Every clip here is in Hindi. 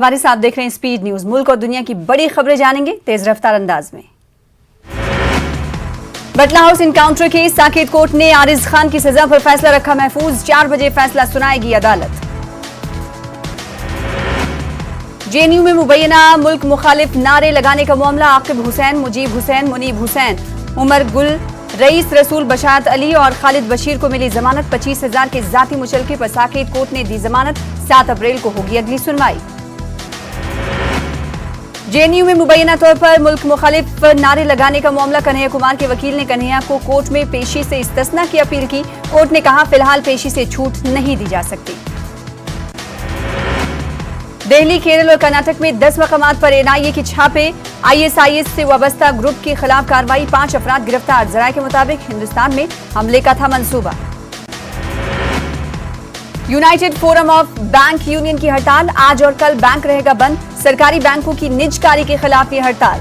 हमारे साथ देख रहे हैं स्पीड न्यूज। मुल्क और दुनिया की बड़ी खबरें जानेंगे तेज रफ्तार अंदाज में। Batla house encounter case, Saket court ने आरिज खान की सजा पर फैसला रखा महफूज। 4 बजे फैसला सुनाएगी अदालत। जेएनयू में मुबैना मुल्क मुखालिफ नारे लगाने का मामला, आकिब हुसैन, मुजीब हुसैन, मुनीब हुसैन, उमर गुल, रईस रसूल, बशारत अली और खालिद बशीर को मिली जमानत। 25,000 के जाती मुचलके पर साकेत कोर्ट ने दी जमानत। 7 अप्रैल को होगी अगली सुनवाई। जेएनयू में मुबैना तौर पर मुल्क मुखालिफ नारे लगाने का मामला, कन्हैया कुमार के वकील ने कन्हैया को कोर्ट में पेशी से इस्तिस्ना की अपील की। कोर्ट ने कहा फिलहाल पेशी से छूट नहीं दी जा सकती। दिल्ली, केरल और कर्नाटक में 10 मकामात पर एनआईए के छापे, आईएसआईएस से वाबस्ता ग्रुप के खिलाफ कार्रवाई, 5 अफराद गिरफ्तार। जराये के मुताबिक हिंदुस्तान में हमले का था मंसूबा। United forum of bank union की हड़ताल, आज और कल बैंक रहेगा बंद। सरकारी बैंकों की निजकारी के खिलाफ ये हड़ताल।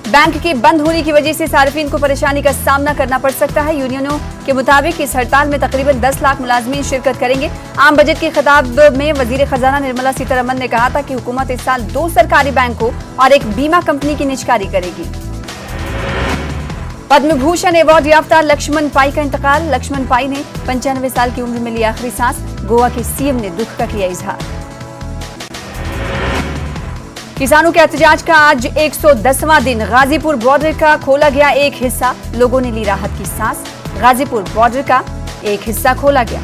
बैंक के बंद होने की वजह से सार्फिन को परेशानी का सामना करना पड़ सकता है। यूनियनों के मुताबिक इस हड़ताल में तकरीबन 10 लाख मुलाजमीन शिरकत करेंगे। आम बजट के खिताब में वजीर खजाना निर्मला सीतारमण ने कहा था कि हुकूमत इस साल 2 सरकारी बैंकों और एक बीमा कंपनी की निजकारी करेगी। पद्म भूषण अवार्ड याफ्ता लक्ष्मण पाई का इंतकाल, लक्ष्मण पाई ने 95 साल की उम्र में ली आखिरी सांस। गोवा के सीएम ने दुख का किया इजहार। किसानों के एहतजाज का आज 110वां दिन, गाजीपुर बॉर्डर का खोला गया एक हिस्सा, लोगों ने ली राहत की सांस। गाजीपुर बॉर्डर का एक हिस्सा खोला गया।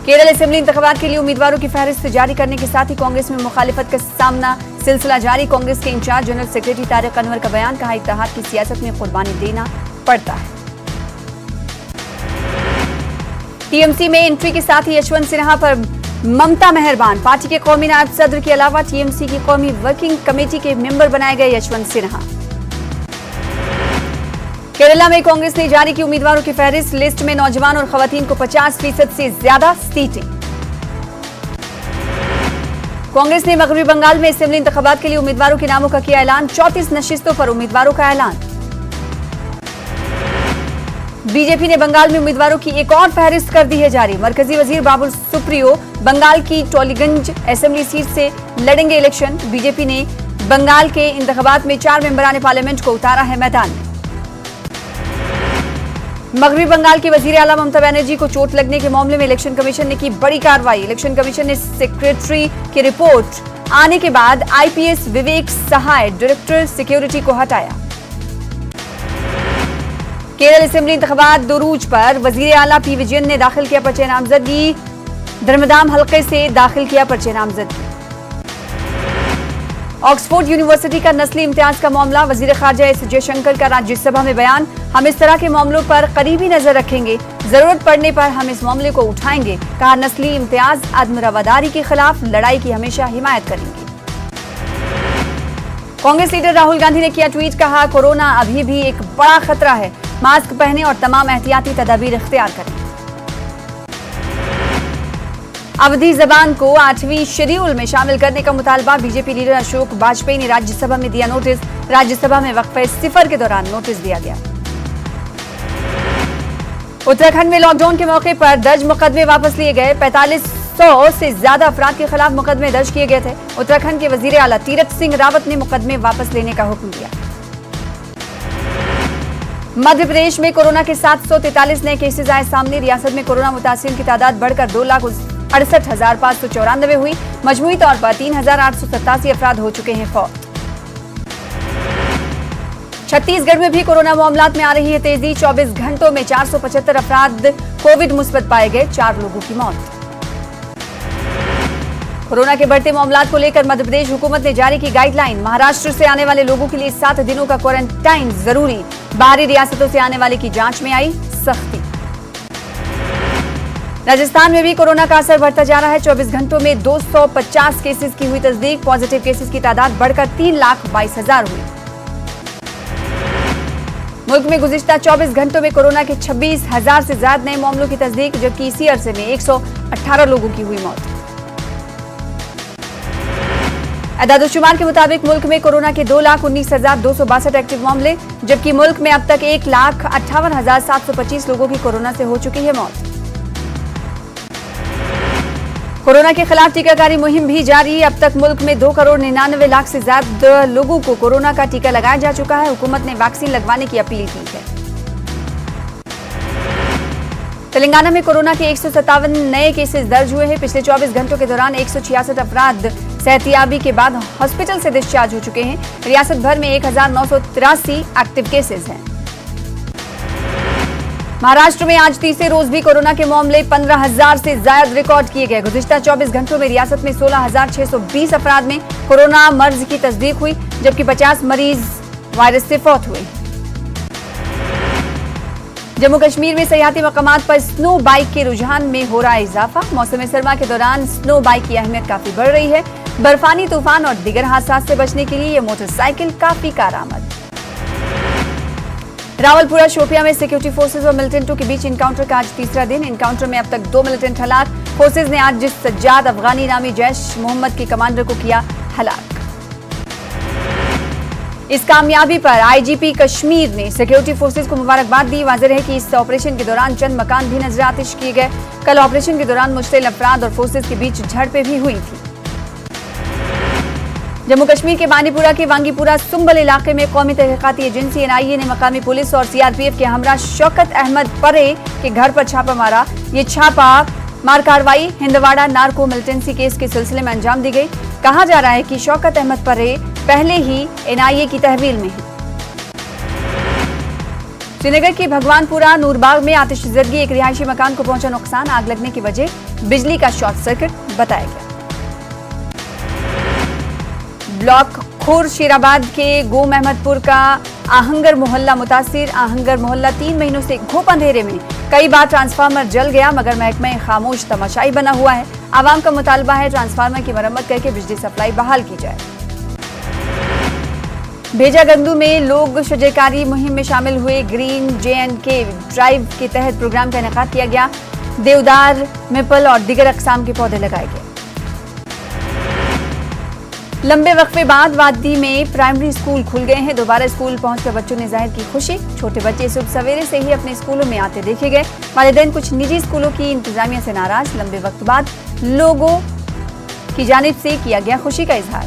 केरल असेंबली इंतखाबात के लिए उम्मीदवारों की फहरिस्त जारी करने के साथ ही कांग्रेस में मुखालिफत का सामना सिलसिला जारी। कांग्रेस के incharge general secretary Tariq Anwar का बयान, कहा इत्तेहाद की सियासत में कुर्बानी देना पड़ता है। टीएमसी में एंट्री के साथ ही यशवंत सिन्हा पर ममता मेहरबान, पार्टी के कौमी नायब सदर के अलावा टीएमसी की कौमी वर्किंग कमेटी के मेंबर बनाए गए यशवंत सिन्हा। केरला में कांग्रेस ने जारी की उम्मीदवारों की फहरिस्त, लिस्ट में नौजवान और खवातीन को 50% से ज्यादा सीटें। कांग्रेस ने मगरबी बंगाल में असेंबली इंतखाबात के लिए उम्मीदवारों के नामों का किया ऐलान, 34 नशिस्तों पर उम्मीदवारों का ऐलान। बीजेपी ने बंगाल में उम्मीदवारों की एक और फहरिस्त कर दी है जारी। मरकजी वजीर बाबुल सुप्रियो बंगाल की टोलीगंज असेंबली सीट से लड़ेंगे इलेक्शन। बीजेपी ने बंगाल के इंतखाबात में 4 मेंबरान पार्लियामेंट को उतारा है मैदान में। मगरबी बंगाल के वजीर आला ममता बनर्जी को चोट लगने के मामले में इलेक्शन कमीशन ने की बड़ी कार्रवाई। इलेक्शन कमीशन ने सेक्रेटरी की रिपोर्ट आने के बाद आईपीएस विवेक सहाय, डायरेक्टर सिक्योरिटी को हटाया। केरल असेंबली इंतखाबात दुरूज पर वजीर आला पी विजयन ने दाखिल किया पर्चे नामजदगी। धर्मदाम हल्के से दाखिल किया पर्चे नामजदगी। ऑक्सफोर्ड यूनिवर्सिटी का नस्ली इम्तियाज का मामला, वजीर खारजा एस जयशंकर का राज्यसभा में बयान, हम इस तरह के मामलों पर करीबी नजर रखेंगे, जरूरत पड़ने पर हम इस मामले को उठाएंगे। कहा नस्ली इम्तियाज आदम रवादारी के खिलाफ लड़ाई की हमेशा हिमायत करेंगे। कांग्रेस लीडर राहुल गांधी ने किया ट्वीट, कहा कोरोना अभी भी एक बड़ा खतरा है, मास्क पहने और तमाम एहतियाती तदाबीर इख्तियार करें। अवधी जबान को 8वीं शेड्यूल में शामिल करने का मुतालबा, बीजेपी लीडर अशोक वाजपेयी ने राज्यसभा में दिया नोटिस। राज्यसभा में वक्फे सिफर के दौरान नोटिस दिया गया। उत्तराखंड में लॉकडाउन के मौके पर दर्ज मुकदमे वापस लिए गए। 4500 से ज्यादा अफराद के खिलाफ मुकदमे दर्ज किए गए थे। उत्तराखंड के वजीर आला तीरथ सिंह रावत ने मुकदमे वापस लेने का हुक्म दिया। मध्य प्रदेश में कोरोना के 743 नए केसेज आए सामने। रियासत में कोरोना मुतासिरीन की तादाद बढ़कर 2,68,594 हुई। मजमूई तौर पर 3,887 अफराद हो चुके हैं फौत। छत्तीसगढ़ में भी कोरोना मामलात में आ रही है तेजी। 24 घंटों में 475 अफराद कोविड मुस्बत पाए गए, 4 लोगों की मौत। कोरोना के बढ़ते मामलात को लेकर मध्य प्रदेश हुकूमत ने जारी की गाइडलाइन। महाराष्ट्र से आने वाले लोगों के लिए 7 दिनों का क्वारंटाइन जरूरी। बाहरी रियासतों से आने वाले की जांच में आई सख्ती। राजस्थान में भी कोरोना का असर बढ़ता जा रहा है। 24 घंटों में 250 केसेस की हुई तस्दीक। पॉजिटिव केसेस की तादाद बढ़कर 3,22,000 हुई। मुल्क में गुज़िश्ता 24 घंटों में कोरोना के 26,000 से ज्यादा नए मामलों की तस्दीक, जबकि इसी अरसे में 118 लोगों की हुई मौत। अदाद-ओ-शुमार के मुताबिक मुल्क में कोरोना के 2,19,262 एक्टिव मामले, जबकि मुल्क में अब तक 1,58,725 लोगों की कोरोना से हो चुकी है मौत। कोरोना के खिलाफ टीकाकारी मुहिम भी जारी। अब तक मुल्क में 2,99,00,000 से ज्यादा लोगों को कोरोना का टीका लगाया जा चुका है। हुकूमत ने वैक्सीन लगवाने की अपील की है। तेलंगाना में कोरोना के 157 नए केसेस दर्ज हुए हैं। पिछले 24 घंटों के दौरान 166 अफराद सेहतियाबी के बाद हॉस्पिटल से डिस्चार्ज हो चुके हैं। रियासत भर में 1,983 एक्टिव केसेस हैं। महाराष्ट्र में आज तीसरे रोज भी कोरोना के मामले 15,000 से ज्यादा रिकॉर्ड किए गए। गुज़िश्ता 24 घंटों में रियासत में 16,620 अफराद में कोरोना मर्ज की तस्दीक हुई, जबकि 50 मरीज वायरस से फौत हुए। जम्मू कश्मीर में सयाहती मकामात पर स्नो बाइक के रुझान में हो रहा है इजाफा। मौसम सरमा के दौरान स्नो बाइक की अहमियत काफी बढ़ रही है। बर्फानी तूफान और दीगर हादसात से बचने के लिए ये मोटरसाइकिल काफी कारआमद। रावलपुरा शोपिया में सिक्योरिटी फोर्सेज और मिलिटेंटों के बीच इनकाउंटर का आज तीसरा दिन। इनकाउंटर में अब तक 2 मिलिटेंट हलाक। फोर्सेज ने आज सज्जाद अफगानी नामी जैश मोहम्मद के कमांडर को किया हलाक। इस कामयाबी पर आईजीपी कश्मीर ने सिक्योरिटी फोर्सेज को मुबारकबाद दी। वाज़ेह है कि इस ऑपरेशन के दौरान चंद मकान भी नजर आतिश किए गए। कल ऑपरेशन के दौरान मुश्तिल अफराद और फोर्सेज के बीच झड़पें भी हुई थी। जम्मू कश्मीर के बानीपुरा के वांगीपुरा सुंबल इलाके में कौमी तहकीकाती एजेंसी एनआईए ने मकामी पुलिस और सीआरपीएफ के हमरा शौकत अहमद परे के घर पर छापा मारा। ये छापा मार कार्रवाई हिंदवाड़ा नार्को मिलिटेंसी केस के सिलसिले में अंजाम दी गई। कहा जा रहा है कि शौकत अहमद परे पहले ही एनआईए की तहवील में है। श्रीनगर के भगवानपुरा नूरबाग में आतिशज़दगी, एक रिहायशी मकान को पहुंचा नुकसान। आग लगने की वजह बिजली का शॉर्ट सर्किट बताया गया। ब्लॉक खुर्शीराबाद के गोम अहमदपुर का आहंगर मोहल्ला मुतासिर। आहंगर मोहल्ला 3 महीनों से घोप अंधेरे में। कई बार ट्रांसफार्मर जल गया, मगर महकमा खामोश तमाशाई बना हुआ है। आवाम का मुतालबा है ट्रांसफार्मर की मरम्मत करके बिजली सप्लाई बहाल की जाए। भेजागंदू में लोग शजरकारी मुहिम में शामिल हुए। ग्रीन J&K ड्राइव के तहत प्रोग्राम का इनेकाद किया गया। देवदार, मेपल और दीगर अकसाम के पौधे लगाए गए। लंबे वक्फे बाद वादी में प्राइमरी स्कूल खुल गए हैं। दोबारा स्कूल पहुंचकर बच्चों ने जाहिर की खुशी। छोटे बच्चे सुबह सवेरे से ही अपने स्कूलों में आते देखे गए। वालिदैन कुछ निजी स्कूलों की इंतजामिया से नाराज। लंबे वक्त बाद लोगों की जानिब से किया गया खुशी का इजहार।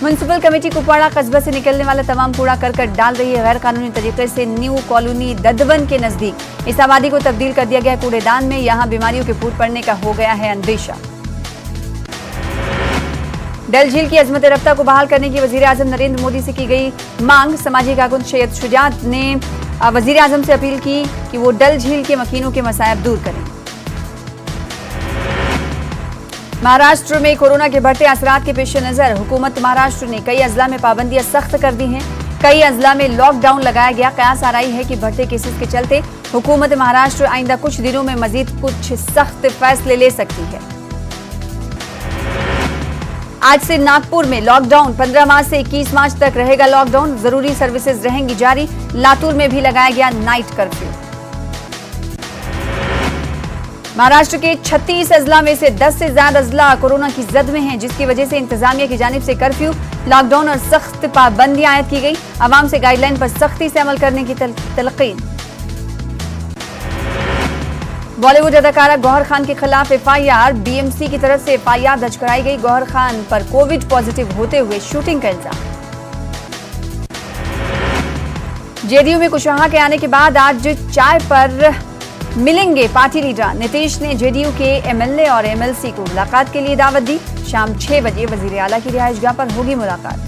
म्युनिसिपल कमेटी कुपवाड़ा कस्बा से निकलने वाला तमाम कूड़ा करकट डाल रही है गैर कानूनी तरीके से न्यू कॉलोनी ददवन के नजदीक। इस आबादी को तब्दील कर दिया गया कूड़ेदान में। यहाँ बीमारियों के फूट पड़ने का हो गया है अंदेशा। डल झील की अजमत रफ्ता को बहाल करने की वजीर आजम नरेंद्र मोदी से की गई मांग। समाजी कारकुन सैयद शुजात ने वजीर आजम से अपील की कि वो डल झील के मकीनों के मसाइब दूर करें। महाराष्ट्र में कोरोना के बढ़ते असरात के पेश नजर हुकूमत महाराष्ट्र ने कई अजला में पाबंदियां सख्त कर दी हैं। कई अजला में लॉकडाउन लगाया गया। कयास आ रही है कि बढ़ते केसेस के चलते हुकूमत महाराष्ट्र आइंदा कुछ दिनों में मजीद कुछ सख्त फैसले ले सकती है। आज से नागपुर में लॉकडाउन। 15 मार्च से 21 मार्च तक रहेगा लॉकडाउन। जरूरी सर्विसेज रहेंगी जारी। लातूर में भी लगाया गया नाइट कर्फ्यू। महाराष्ट्र के 36 अजला में से 10 से ज्यादा अजला कोरोना की जद में हैं, जिसकी वजह से इंतजामिया की जानिब से कर्फ्यू, लॉकडाउन और सख्त पाबंदियां आयद की गई। अवाम से गाइडलाइन पर सख्ती से अमल करने की तलकीन। बॉलीवुड अदाकारा गौहर खान के खिलाफ एफआईआर। बीएमसी की तरफ से एफआईआर दर्ज कराई गई। गौहर खान पर कोविड पॉजिटिव होते हुए शूटिंग का इल्जाम। जेडीयू में कुशवाहा के आने के बाद आज चाय पर मिलेंगे पार्टी लीडर। नीतीश ने जेडीयू के एमएलए और एमएलसी को मुलाकात के लिए दावत दी। शाम 6 बजे वजीर आला की रिहाइशगाह पर होगी मुलाकात।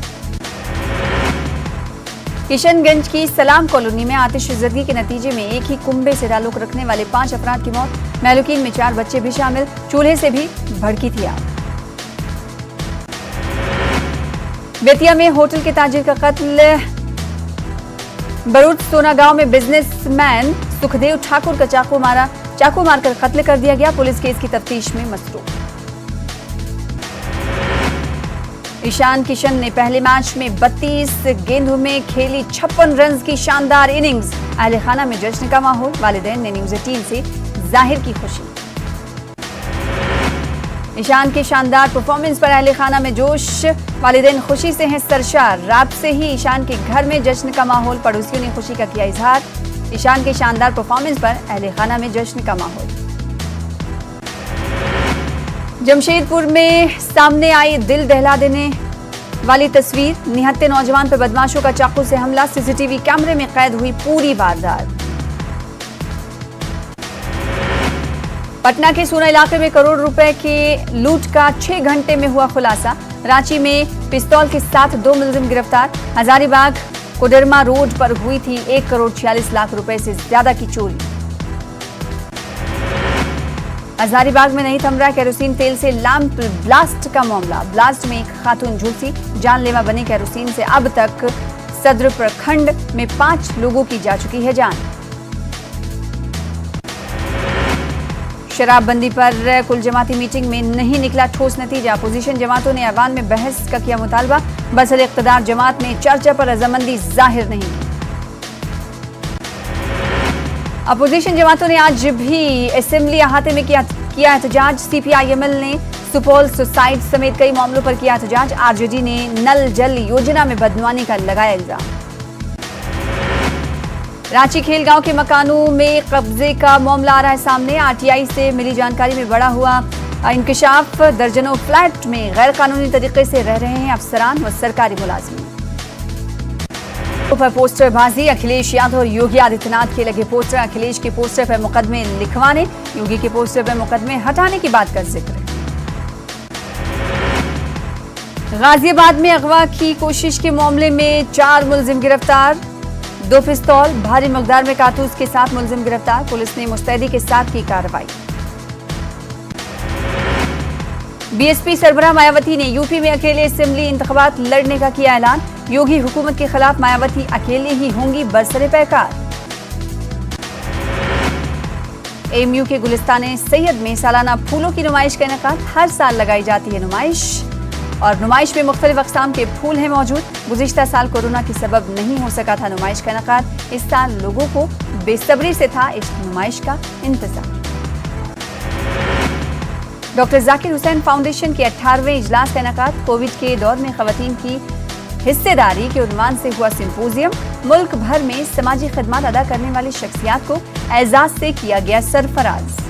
किशनगंज की सलाम कॉलोनी में आतिशज़दगी के नतीजे में एक ही कुंबे से ताल्लुक रखने वाले 5 अफराद की मौत। महलूकीन में 4 बच्चे भी शामिल। चूल्हे से भी भड़की थी आग। बेतिया में होटल के ताजिर का कत्ल। बरूच सोना गांव में बिजनेसमैन सुखदेव ठाकुर का चाकू मारकर कत्ल कर दिया गया। पुलिस केस की तफ्तीश में मसरूफ। ईशान किशन ने पहले मैच में 32 गेंदों में खेली 56 रन की शानदार इनिंग्स। अहले खाना में जश्न का माहौल। वालिदैन ने न्यूज़ 18 से जाहिर की खुशी। ईशान के शानदार परफॉर्मेंस पर अहले खाना में जोश। वालिदैन खुशी से हैं सरशार। रात से ही ईशान के घर में जश्न का माहौल। पड़ोसियों ने खुशी का किया इजहार। ईशान के शानदार परफॉर्मेंस पर अहले खाना में जश्न का माहौल। जमशेदपुर में सामने आई दिल दहला देने वाली तस्वीर। निहत्थे नौजवान पर बदमाशों का चाकू से हमला, सीसीटीवी कैमरे में कैद हुई पूरी वारदात। पटना के सूना इलाके में करोड़ रुपए के लूट का 6 घंटे में हुआ खुलासा। रांची में पिस्तौल के साथ 2 मुलजिम गिरफ्तार। हजारीबाग कोडरमा रोड पर हुई थी 1 करोड़ 46 लाख रुपए से ज्यादा की चोरी। हजारीबाग में नहीं थम रहा केरोसिन तेल से लैंप ब्लास्ट का मामला। ब्लास्ट में एक खातून झुलसी, जानलेवा बने केरोसिन से अब तक सदर प्रखंड में 5 लोगों की जा चुकी है जान। शराबबंदी पर कुल जमाती मीटिंग में नहीं निकला ठोस नतीजा। अपोजिशन जमातों ने ऐवान में बहस का किया मुतालबा। बरसर इख्तिदार जमात ने चर्चा पर रजामंदी जाहिर नहीं की। अपोजिशन जमातों ने आज भी असेंबली अहाते में किया एहतजाज। सीपीआईएमएल ने सुपौल सुसाइड समेत कई मामलों पर किया एहतजाज। आरजेडी ने नल जल योजना में बदनामी का लगाया इल्जाम। रांची खेलगांव के मकानों में कब्जे का मामला आ रहा है सामने। आरटीआई से मिली जानकारी में बड़ा हुआ इंकशाफ। दर्जनों फ्लैट में गैर कानूनी तरीके से रह रहे हैं अफसरान व सरकारी मुलाजिम। पर पोस्टरबाजी, अखिलेश यादव और योगी आदित्यनाथ के लगे पोस्टर। अखिलेश के पोस्टर पर मुकदमे लिखवाने, योगी के पोस्टर पर मुकदमे हटाने की बात का जिक्र। गाजियाबाद में अगवा की कोशिश के मामले में 4 मुलजिम गिरफ्तार। 2 पिस्तौल, भारी मकदार में कारतूस के साथ मुलजिम गिरफ्तार। पुलिस ने मुस्तैदी के साथ की कार्रवाई। बीएसपी सरबराह मायावती ने यूपी में अकेले असेंबली इंतखाबात लड़ने का किया ऐलान। योगी हुकूमत के खिलाफ मायावती अकेले ही होंगी बरसरे पैकार। एएमयू के गुलिस्तान सैयद में सालाना फूलों की नुमाइश का इनेकाद। हर साल लगाई जाती है नुमाइश और नुमाइश में मुख्तलिफ अक़साम के फूल हैं मौजूद। गुज़िश्ता साल कोरोना के सबब नहीं हो सका था नुमाइश का इनेकाद। इस साल लोगों को बेसब्री से था इस नुमाइश का इंतजार। डॉक्टर जाकिर हुसैन फाउंडेशन के 18वें इजलास का इनेकाद। कोविड के दौर में खवातीन की हिस्सेदारी के उन्वान से हुआ सिंपोजियम। मुल्क भर में समाजी खिदमत अदा करने वाली शख्सियात को एजाज से किया गया सरफराज।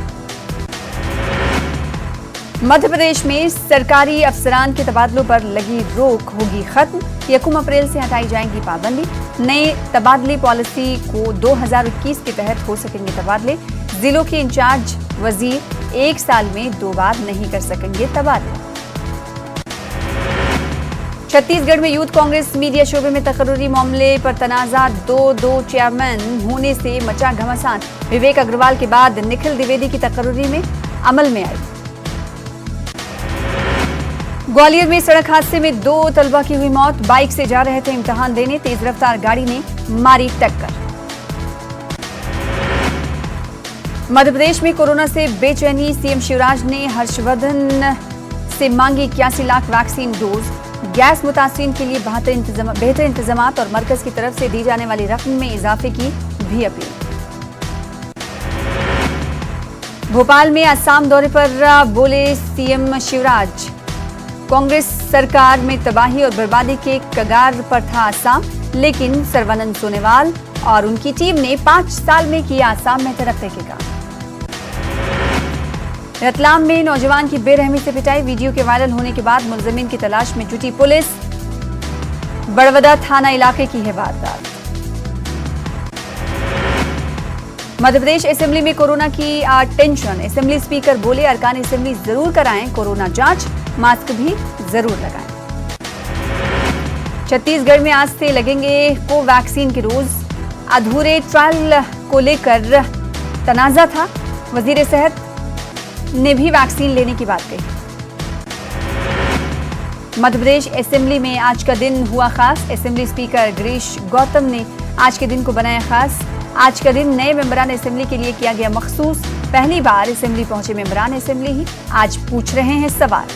मध्य प्रदेश में सरकारी अफसरान के तबादलों पर लगी रोक होगी खत्म। 1 अप्रैल से हटाई जाएंगी पाबंदी। नए तबादले पॉलिसी को 2021 के तहत हो सकेंगे तबादले। जिलों के इंचार्ज वजीर 1 साल में 2 बार नहीं कर सकेंगे तबादले। छत्तीसगढ़ में यूथ कांग्रेस मीडिया शोबे में तकर्रुरी मामले पर तनाजा। 2 चेयरमैन होने से मचा घमासान। विवेक अग्रवाल के बाद निखिल द्विवेदी की तकर्रुरी में अमल में आई। ग्वालियर में सड़क हादसे में 2 तलबा की हुई मौत। बाइक से जा रहे थे इम्तिहान देने, तेज रफ्तार गाड़ी ने मारी टक्कर। मध्य प्रदेश में कोरोना से बेचैनी। सीएम शिवराज ने हर्षवर्धन से मांगी 81 लाख वैक्सीन डोज। गैस मुतासिरीन के लिए बेहतर इंतजामात और मरकज की तरफ से दी जाने वाली रकम में इजाफे की भी अपील। भोपाल में असम दौरे पर बोले सीएम शिवराज। कांग्रेस सरकार में तबाही और बर्बादी के कगार पर था असम, लेकिन सर्बानंद सोनोवाल और उनकी टीम ने 5 साल में किया असम में तरक्की के काम। रतलाम में नौजवान की बेरहमी से पिटाई। वीडियो के वायरल होने के बाद मुलजिमीन की तलाश में जुटी पुलिस। बड़वदा थाना इलाके की है वारदात। मध्य प्रदेश असेंबली में कोरोना की टेंशन। असेंबली स्पीकर बोले अरकान असेंबली जरूर कराएं कोरोना जांच, मास्क भी जरूर लगाएं। छत्तीसगढ़ में आज से लगेंगे कोवैक्सीन के डोज। अधूरे ट्रायल को लेकर तनाजा था। वजीर सेहत ने भी वैक्सीन लेने की बात कही। मध्य प्रदेश असेंबली में आज का दिन हुआ खास। असेंबली स्पीकर गिरीश गौतम ने आज के दिन को बनाया खास। आज का दिन नए मेंबरान असेंबली के लिए किया गया मखसूस। पहली बार असेंबली पहुंचे मेंबरान असेंबली ही आज पूछ रहे हैं सवाल।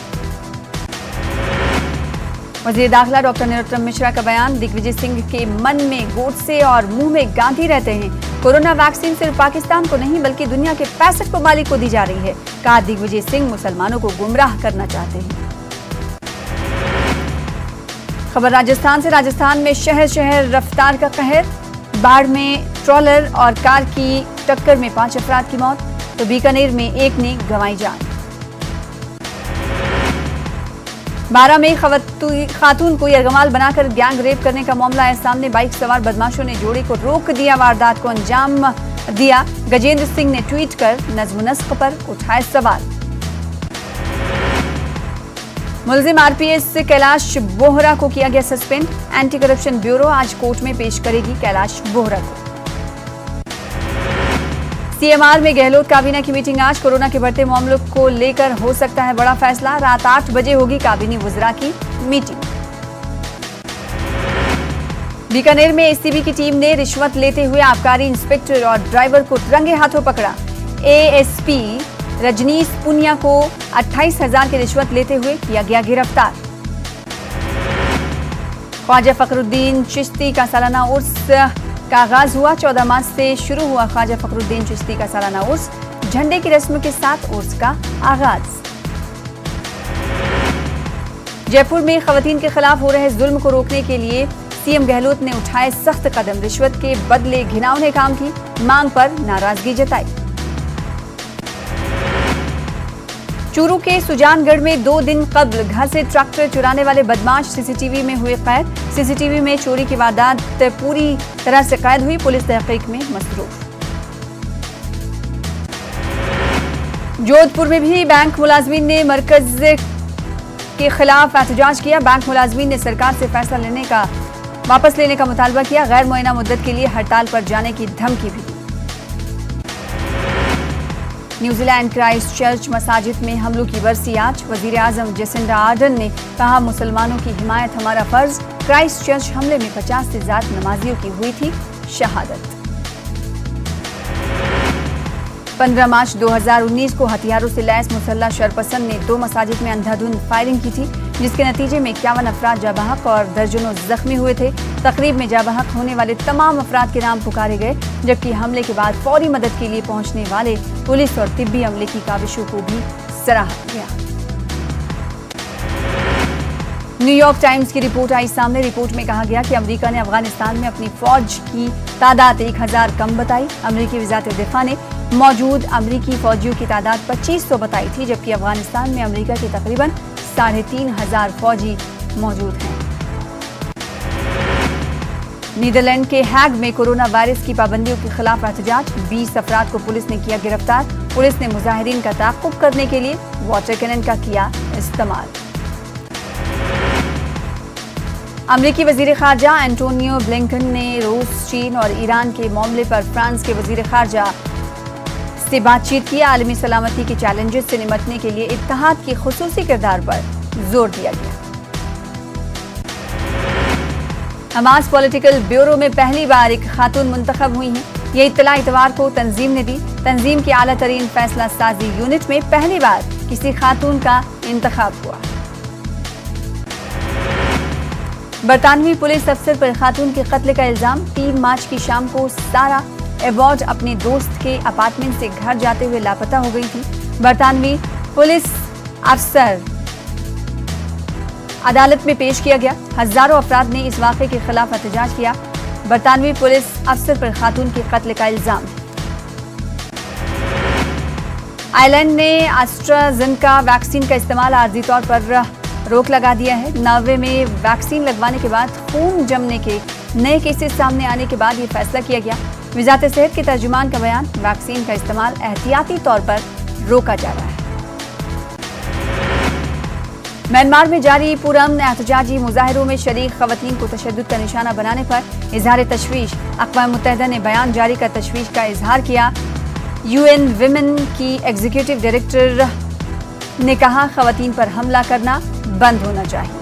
वजीर दाखिला डॉक्टर नरोत्तम मिश्रा का बयान। दिग्विजय सिंह के मन में गोडसे और मुंह में गांधी रहते हैं। कोरोना वैक्सीन सिर्फ पाकिस्तान को नहीं बल्कि दुनिया के 65 ममालिक को दी जा रही है। कहा दिग्विजय सिंह मुसलमानों को गुमराह करना चाहते हैं। खबर राजस्थान से। राजस्थान में शहर शहर रफ्तार का कहर। बाढ़ में ट्रॉलर और कार की टक्कर में 5 अफराद की मौत, तो बीकानेर में एक ने गंवाई जान। 12 में खातून को यरगमाल बनाकर गैंग रेप करने का मामला आया सामने। बाइक सवार बदमाशों ने जोड़े को रोक दिया, वारदात को अंजाम दिया। गजेंद्र सिंह ने ट्वीट कर नज्म नस्क पर उठाए सवाल। मुलजिम आरपीएस कैलाश बोहरा को किया गया सस्पेंड। एंटी करप्शन ब्यूरो आज कोर्ट में पेश करेगी कैलाश बोहरा को। सीएमआर में गहलोत काबीना की मीटिंग आज। कोरोना के बढ़ते मामलों को लेकर हो सकता है बड़ा फैसला। रात 8 बजे होगी काबीनी वुज़रा की मीटिंग। बीकानेर में एसीबी की टीम ने रिश्वत लेते हुए आबकारी इंस्पेक्टर और ड्राइवर को रंगे हाथों पकड़ा। एएसपी रजनीश पुनिया को 28,000 की रिश्वत लेते हुए किया गया गिरफ्तार। ख्वाजा फखरुद्दीन चिश्ती का सालाना उर्स का आगाज हुआ। 14 मार्च से शुरू हुआ ख्वाजा फखरुद्दीन चिश्ती का सालाना उर्स। झंडे की रस्म के साथ उर्स का आगाज। जयपुर में खवातीन के खिलाफ हो रहे जुल्म को रोकने के लिए सीएम गहलोत ने उठाए सख्त कदम। रिश्वत के बदले घिनौने काम की मांग पर नाराजगी जताई। चूरू के सुजानगढ़ में 2 दिन कबल घर से ट्रैक्टर चुराने वाले बदमाश सीसीटीवी में हुए कैद। सीसीटीवी में चोरी की वारदात पूरी तरह से कैद हुई। पुलिस तहकीक में मसरूफ। जोधपुर में भी बैंक मुलाजमीन ने मरकज के खिलाफ एहतजाज किया। बैंक मुलाजमीन ने सरकार से फैसला वापस लेने का मुतालबा किया। गैर मुअय्यना मुद्दत के लिए हड़ताल पर जाने की धमकी भी दी। न्यूजीलैंड क्राइस्ट चर्च मसाजिद में हमलों की बरसी आज। वजीर आजम जेसिंडा आर्डन ने कहा, मुसलमानों की हिमायत हमारा फर्ज। क्राइस्ट चर्च हमले में 50 से ज्यादा नमाजियों की हुई थी शहादत। 15 मार्च 2019 को हथियारों से लैस मुसल्ला शरपसंद ने 2 मसाजिद में अंधाधुंध फायरिंग की थी, जिसके नतीजे में 51 अफराद जाबहक और दर्जनों जख्मी हुए थे। तकरीब में जाबहक होने वाले तमाम अफराद के नाम पुकारे गए, जबकि हमले के बाद फौरी मदद के लिए पहुंचने वाले पुलिस और तिब्बी अमले की काविशों को भी सराहा गया। न्यूयॉर्क टाइम्स की रिपोर्ट आई सामने। रिपोर्ट में कहा गया कि अमेरिका ने अफगानिस्तान में अपनी फौज की तादाद 1000 कम बताई। अमेरिकी वज़ारत दिफा ने मौजूद अमेरिकी फौजियों की तादाद 2500 बताई थी, जबकि अफगानिस्तान में अमेरिका के तकरीबन 3500 फौजी मौजूद हैं। नीदरलैंड के हैग में कोरोना वायरस की पाबंदियों के खिलाफ एहतजाज। 20 अफराद को पुलिस ने किया गिरफ्तार। पुलिस ने मुजाहिरीन का ताक़ुब करने के लिए वाटर कैनन का किया इस्तेमाल। अमेरिकी वजीर खारजा एंटोनियो ब्लिंकन ने रूस, चीन और ईरान के मामले पर फ्रांस के वजीर खारजा से बातचीत की। आलमी सलामती के चैलेंजेस से निपटने के लिए इत्तेहाद की खुसूसी किरदार पर जोर दिया गया। हमास पॉलिटिकल ब्यूरो में पहली बार एक खातून मुंतखब हुई हैं। ये इत्तला इतवार को तंजीम ने दी। तंजीम की आला तरीन फैसला साजी यूनिट में पहली बार किसी खातून का इंतखाब हुआ। बरतानवी पुलिस अफसर पर खातून के कत्ल का इल्जाम। 3 मार्च की शाम को सारा एबॉर्ड अपने दोस्त के अपार्टमेंट से घर जाते हुए लापता हो गई थी। बरतानवी पुलिस अफसर अदालत में पेश किया गया। हजारों अफराद ने इस वाक़े के खिलाफ एहतजाज किया। बरतानवी पुलिस अफसर पर खातून के कत्ल का इल्जाम है। आयरलैंड ने एस्ट्राजेनेका वैक्सीन का इस्तेमाल आर्जी तौर पर रोक लगा दिया है। नॉर्वे में वैक्सीन लगवाने के बाद खून जमने के नए केसेस सामने आने के बाद ये फैसला किया गया। वज़ारत सेहत के तर्जुमान का बयान, वैक्सीन का इस्तेमाल एहतियाती तौर पर रोका जा रहा है। म्यांमार में जारी पुरअमन एहतजाजी मुजाहिरों में शरीक खवातीन को तशद्दुद का निशाना बनाने पर इजहार तशवीश। अक़वाम मुत्तहिदा ने बयान जारी कर तशवीश का इजहार किया। यूएन विमेन की एग्जीक्यूटिव डायरेक्टर ने कहा, खवातीन पर हमला करना बंद होना चाहिए।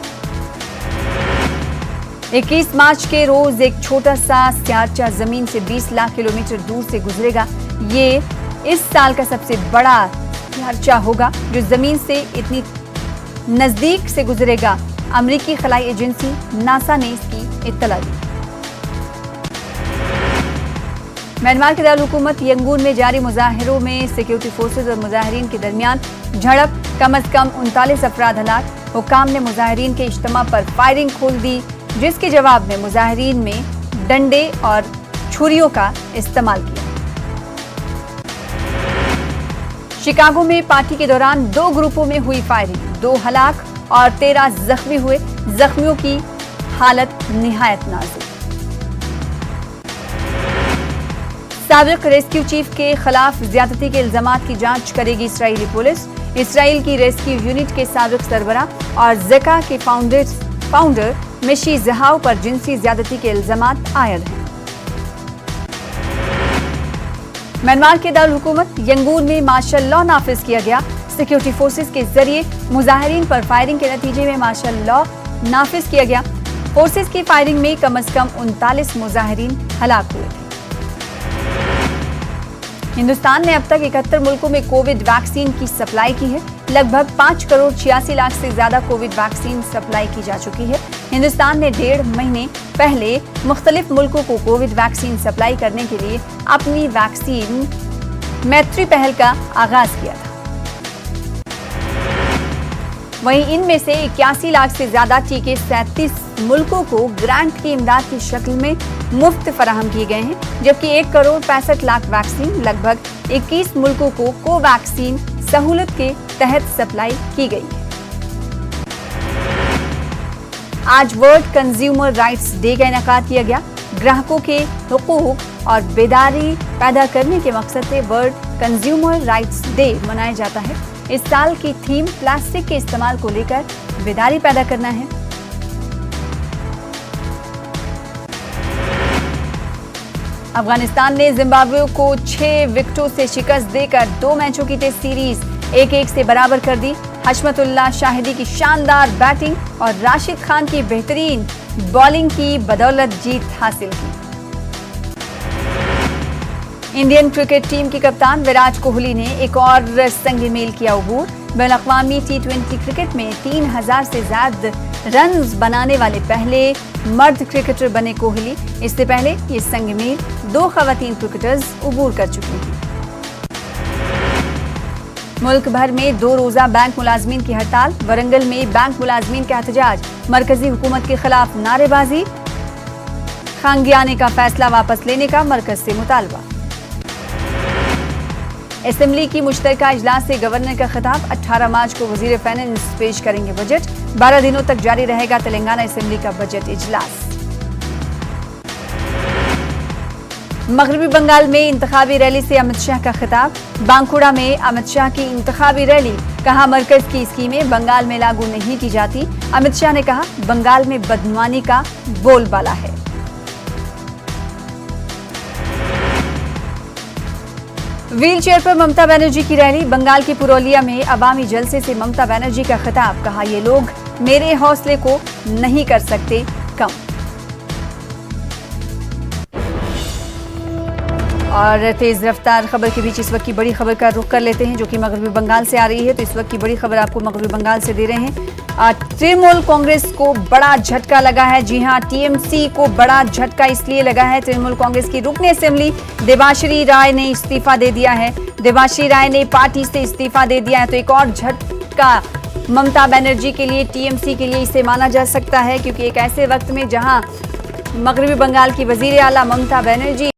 21 मार्च के रोज एक छोटा सा स्यारचा जमीन से 20 लाख किलोमीटर दूर से गुजरेगा। ये इस साल का सबसे बड़ा स्यारचा होगा जो जमीन से इतनी नजदीक से गुजरेगा। अमेरिकी खलाई एजेंसी नासा ने इसकी इत्तला दी। म्यांमार के दारुल हुकूमत यंगून में जारी मुजाहिरों में सिक्योरिटी फोर्सेज और मुजाहिरीन के दरमियान झड़प, कम अज कम 39 अफराद हलाक। हुक्काम ने मुजाहिरीन के इज्तिमा पर फायरिंग खोल दी, जिसके जवाब में मुजाहिरीन में डंडे और छुरियों का इस्तेमाल किया। शिकागो में पार्टी के दौरान 2 ग्रुपों में हुई फायरिंग, 2 हलाक और 13 जख्मी हुए। जख्मियों की हालत निहायत नाजुक। साबिक रेस्क्यू चीफ के खिलाफ ज्यादती के इल्जामात की जांच करेगी इसराइली पुलिस। इसराइल की रेस्क्यू यूनिट के साबिक सरबराह और ज़का के फाउंडर मिशी जहाव पर जिनसी ज्यादती के इल्जामात आयद हैं। म्यांमार के दारुल हुकूमत यंगून में मार्शल लॉ नाफिज किया गया। सिक्योरिटी फोर्सेस के जरिए मुजाहिरीन पर फायरिंग के नतीजे में मार्शल लॉ नाफिज किया गया। फोर्सेस की फायरिंग में कम से कम 39 मुजाहिरीन हलाक हुए थे। हिंदुस्तान ने अब तक 71 मुल्कों में कोविड वैक्सीन की सप्लाई की है। लगभग 5 करोड़ 86 लाख से ज्यादा कोविड वैक्सीन सप्लाई की जा चुकी है। हिंदुस्तान ने 1.5 महीने पहले मुख्तलिफ मुल्कों को कोविड वैक्सीन सप्लाई करने के लिए अपनी वैक्सीन मैत्री पहल का आगाज किया था। वहीं इनमें से 81 लाख से ज्यादा टीके 37 मुल्कों को ग्रांट की इमदाद की शक्ल में मुफ्त फराहम किए गए हैं, जबकि 1 करोड़ 65 लाख वैक्सीन लगभग 21 मुल्कों को कोवैक्सीन सहूलत के तहत सप्लाई की गई है। आज वर्ल्ड कंज्यूमर राइट्स डे का इनेकाद किया गया। ग्राहकों के हुकूक और बेदारी पैदा करने के मकसद से वर्ल्ड कंज्यूमर राइट्स डे मनाया जाता है। इस साल की थीम प्लास्टिक के इस्तेमाल को लेकर बेदारी पैदा करना है। अफगानिस्तान ने जिम्बाब्वे को 6 विकेटों से शिकस्त देकर 2 मैचों की टेस्ट सीरीज 1-1 से बराबर कर दी। हशमतुल्लाह शाहिदी की शानदार बैटिंग और राशिद खान की बेहतरीन बॉलिंग की बदौलत जीत हासिल की। इंडियन क्रिकेट टीम के कप्तान विराट कोहली ने एक और संग मील किया अबूर। बैनुल-अक़वामी T20 क्रिकेट में 3000 से ज्यादा रन्स बनाने वाले पहले मर्द क्रिकेटर बने कोहली। इससे पहले ये संग मील 2 खवातीन क्रिकेटर्स अबूर कर चुकी हैं। मुल्क भर में 2 रोजा बैंक मुलाजमीन की हड़ताल। वरंगल में बैंक मुलाजमीन का एहतजाज। मरकजी हुकूमत के खिलाफ नारेबाजी। खांगियाने का फैसला वापस लेने का मरकज से मुतालबा। असेंबली की मुश्तरका इजलास से गवर्नर का खिताब। 18 मार्च को वजीर फाइनेंस पेश करेंगे बजट। 12 दिनों तक जारी रहेगा तेलंगाना असेंबली का बजट इजलास। मगरबी बंगाल में इंतखाबी रैली से अमित शाह का खिताब। बांकुड़ा में अमित शाह की इंतखाबी रैली। कहा मरकज की स्कीमें बंगाल में लागू नहीं की जाती। अमित शाह ने कहा बंगाल में बदनामी का बोलबाला है। व्हील चेयर पर ममता बनर्जी की रैली। बंगाल की पुरुलिया में अवामी जलसे से ममता बनर्जी का खिताब। कहा ये लोग मेरे हौसले को नहीं कर सकते कम। और तेज रफ्तार खबर के बीच इस वक्त की बड़ी खबर का रुख कर लेते हैं, जो कि मगरबी बंगाल से आ रही है। तो इस वक्त की बड़ी खबर आपको मगरबी बंगाल से दे रहे हैं। तृणमूल कांग्रेस को बड़ा झटका लगा है। जी हां, टीएमसी को बड़ा झटका इसलिए लगा है, तृणमूल कांग्रेस की रुकने असेंबली देबाश्री राय ने इस्तीफा दे दिया है। देबाश्री राय ने पार्टी से इस्तीफा दे दिया है। तो एक और झटका ममता बनर्जी के लिए, टीएमसी के लिए इसे माना जा सकता है, क्योंकि एक ऐसे वक्त में जहां मगरबी बंगाल की वजीर आला ममता बनर्जी